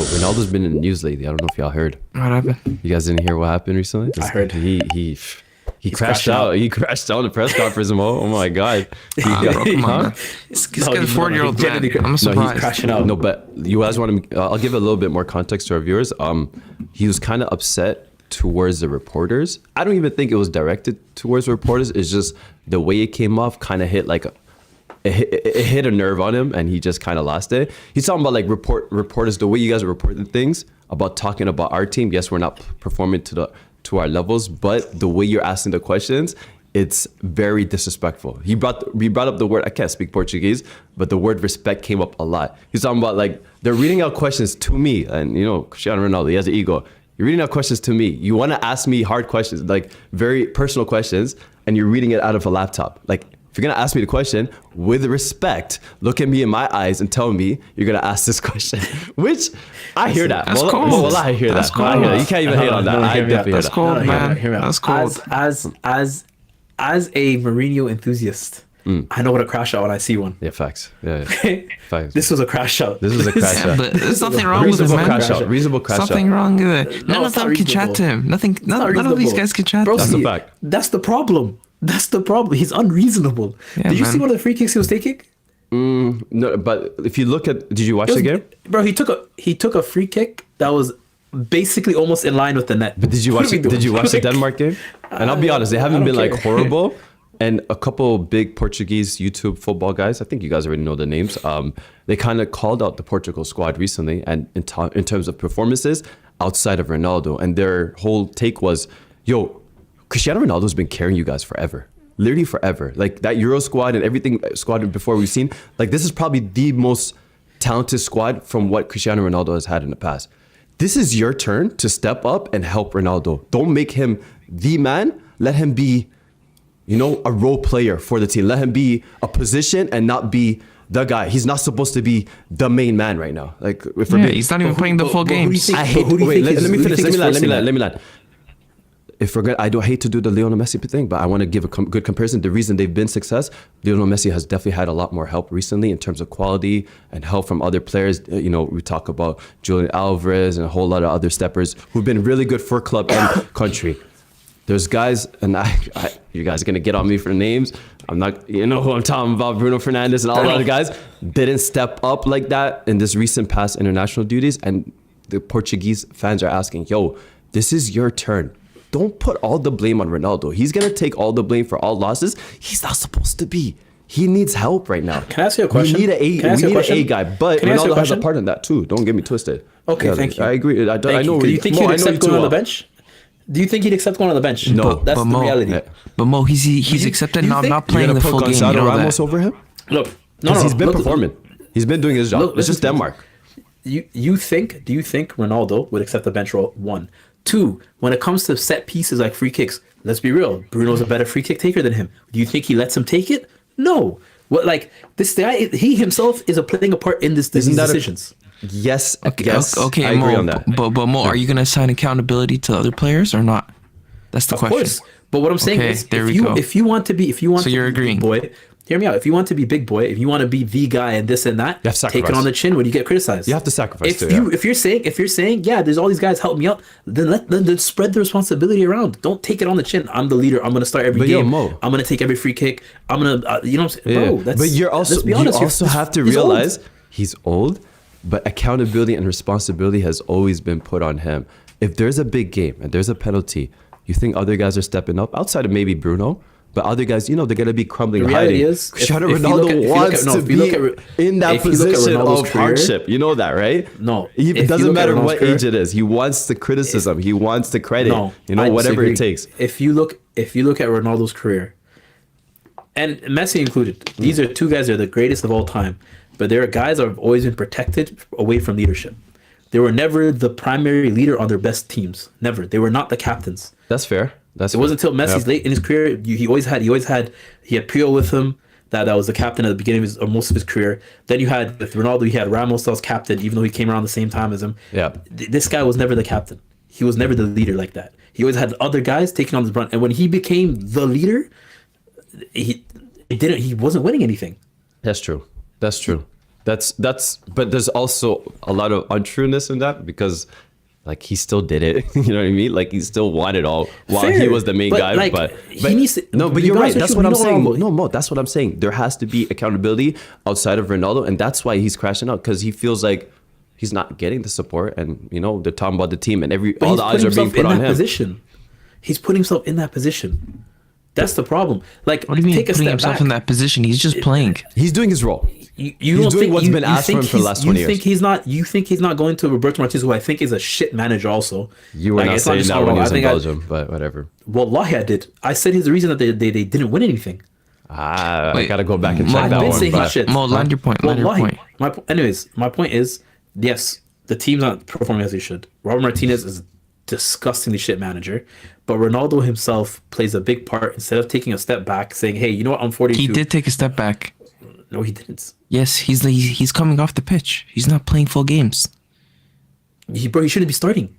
Ronaldo's been in the news lately. I don't know if y'all heard. What happened? You guys didn't hear what happened recently? I heard. He crashed out. He crashed out in the press conference. Oh my god! Bro, come on. This guy's a 40-year-old man. I'm surprised. No, he's crashing out. No, but you guys want to? I'll give a little bit more context to our viewers. He was kind of upset towards the reporters. I don't even think it was directed towards the reporters. It's just the way it came off kind of hit like it hit a nerve on him, and he just kind of lost it. He's talking about like reporters, the way you guys are reporting things about talking about our team. Yes, we're not performing to our levels, but the way you're asking the questions, it's very disrespectful. He brought up the word, I can't speak Portuguese, but the word respect came up a lot. He's talking about like they're reading out questions to me, and you know, Cristiano Ronaldo, he has an ego. You're reading out questions to me. You want to ask me hard questions, like very personal questions, and you're reading it out of a laptop. Like, if you're going to ask me the question, with respect, look at me in my eyes and tell me you're going to ask this question. Which, I hear that. That's cold. Well, I hear that. Cold. I hear that. You can't even hate on that. I definitely hear That's that. cold, man. That's cold. As a Mourinho enthusiast, I know what a crash out when I see one. Yeah, facts. Yeah. Facts. This was a crash out. This was a crash out. But there's nothing wrong with it, Reasonable man. crash out. Reasonable crash out. Something wrong with it. None No, of it's not them can chat reasonable. to him. None of these guys can chat Bro, to him. That's a see, fact. That's the problem. That's the problem. He's unreasonable. Yeah, Did you man. see one of the free kicks he was taking? No, but if you look at, did you watch the game? Bro, he took a free kick that was basically almost in line with the net. But did you watch it? Did you watch the Denmark game? And I'll be honest, they haven't been like horrible. And a couple big Portuguese YouTube football guys, I think you guys already know the names. They kind of called out the Portugal squad recently, and in terms of performances outside of Ronaldo, and their whole take was, "Yo, Cristiano Ronaldo's been carrying you guys forever." Literally forever. Like that Euro squad and everything squad before we've seen, like this is probably the most talented squad from what Cristiano Ronaldo has had in the past. This is your turn to step up and help Ronaldo. Don't make him the man. Let him be, you know, a role player for the team. Let him be a position and not be the guy. He's not supposed to be the main man right now. Like if we're He's not even playing the full games. I hate. Wait, let me finish. Let me land. If we're good, I don't hate to do the Lionel Messi thing, but I want to give a good comparison. The reason they've been success, Lionel Messi has definitely had a lot more help recently in terms of quality and help from other players. You know, we talk about Julian Alvarez and a whole lot of other steppers who've been really good for club and country. There's guys, and you guys are gonna get on me for names. I'm not, you know who I'm talking about. Bruno Fernandes and all the other guys didn't step up like that in this recent past international duties, and the Portuguese fans are asking, "Yo, this is your turn. Don't put all the blame on Ronaldo. He's going to take all the blame for all losses. He's not supposed to be. He needs help right now." Can I ask you a question? We need an A guy, but Ronaldo has a part in that too. Don't get me twisted. Okay, thank you. I agree. I know. Do you think he'd accept going on the bench? Do you think he'd accept going on the bench? No. That's the reality. But Mo, he's accepted not playing the full game. Gonzalo You know Ramos that. over him? Look, He's been performing. He's been doing his job. It's just Denmark. Do you think Ronaldo would accept the bench role? 1. 2, when it comes to set pieces like free kicks, let's be real. Bruno's a better free kick taker than him. Do you think he lets him take it? No. What, like this guy, he himself is playing a part in these decisions. Yes. Okay, yes. okay, I agree Mo, on that. But Mo, are you going to assign accountability to other players or not? That's the question. Of course. But what I'm saying is, there if you want to be agreeing. Big boy, hear me out. If you want to be big boy, if you want to be the guy and this and that, take it on the chin when you get criticized. You have to sacrifice. If you're saying, yeah, there's all these guys help me out, then let spread the responsibility around. Don't take it on the chin. I'm the leader. I'm gonna start every game. Mo, I'm gonna take every free kick. I'm gonna, you know what I'm saying, bro. That's, but you're also, let's be honest, you also have to realize he's old, but accountability and responsibility has always been put on him. If there's a big game and there's a penalty, you think other guys are stepping up outside of maybe Bruno? But other guys, you know, they're going to be crumbling. The reality is, Cristiano Ronaldo wants to be in that position of hardship. You know that, right? No. It doesn't matter what age it is. He wants the criticism. He wants the credit. You know, whatever it takes. If you look at Ronaldo's career, and Messi included, these are two guys that are the greatest of all time. But there are guys that have always been protected away from leadership. They were never the primary leader on their best teams. Never. They were not the captains. That's fair. It wasn't until Messi's late in his career. He had Puyol with him. That was the captain at the beginning of most of his career. Then you had with Ronaldo, he had Ramos that was captain, even though he came around the same time as him. Yeah. This guy was never the captain. He was never the leader like that. He always had other guys taking on his brunt. And when he became the leader, he wasn't winning anything. That's true. But there's also a lot of untrueness in that because like he still did it. You know what I mean? Like he still won it all while he Fair, was the main but, guy. like, but he needs to- no, but to you're be right. honest with That's you, what we I'm know saying. Ronaldo. No, Mo, that's what I'm saying. There has to be accountability outside of Ronaldo, and that's why he's crashing out because he feels like he's not getting the support, and you know they're talking about the team, and But all he's the putting eyes are being himself put in on that him. position. He's putting himself in that position. That's the problem. Like, What do you mean take a putting step himself back. in that position? He's just playing. He's doing his role. You He's don't doing think what's you, been you asked think from him for the he's- last 20 You years. think he's not? You think he's not going to Roberto Martinez, who I think is a shit manager. Also, You were not it's not saying just that all when he wrong. was I in think Belgium, but whatever. Wallahi, I did. I said he's the reason that they didn't win anything. I Wait, gotta go back and Mo, check that I've been one. saying but- he's shit. Mo, land your point. Land your Wallahi. point. Anyways, my point is, yes, the team's not performing as they should. Robert Martinez is disgustingly shit manager, but Ronaldo himself plays a big part. Instead of taking a step back, saying, "Hey, you know what? I'm 42." He did take a step back. No, he didn't. Yes, he's coming off the pitch. He's not playing full games. He shouldn't be starting.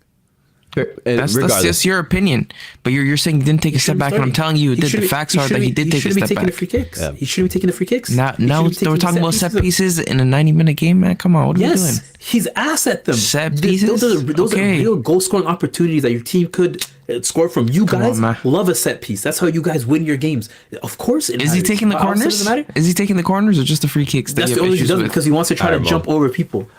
And That's regardless, just your opinion. But you're saying he didn't take a step shouldn't be back, and I'm starting. telling you, He the shouldn't- facts are that he did take a shouldn't be step taking the back. free kicks. Yeah. He shouldn't be taking the free kicks. Now He shouldn't be we're taking talking about set pieces in a 90-minute game, man. Come on, what are we doing? Yes, he's ass at them. Set Those are pieces? Okay. real goal scoring opportunities that your team could score from. You Come guys on, man. love a set piece. That's how you guys win your games. Of course, it Is he matters. taking the How else corners? does it matter? Is he taking the corners or just the free kicks? That's you the have only thing he issues does with? because he wants to try I to don't know. jump over people.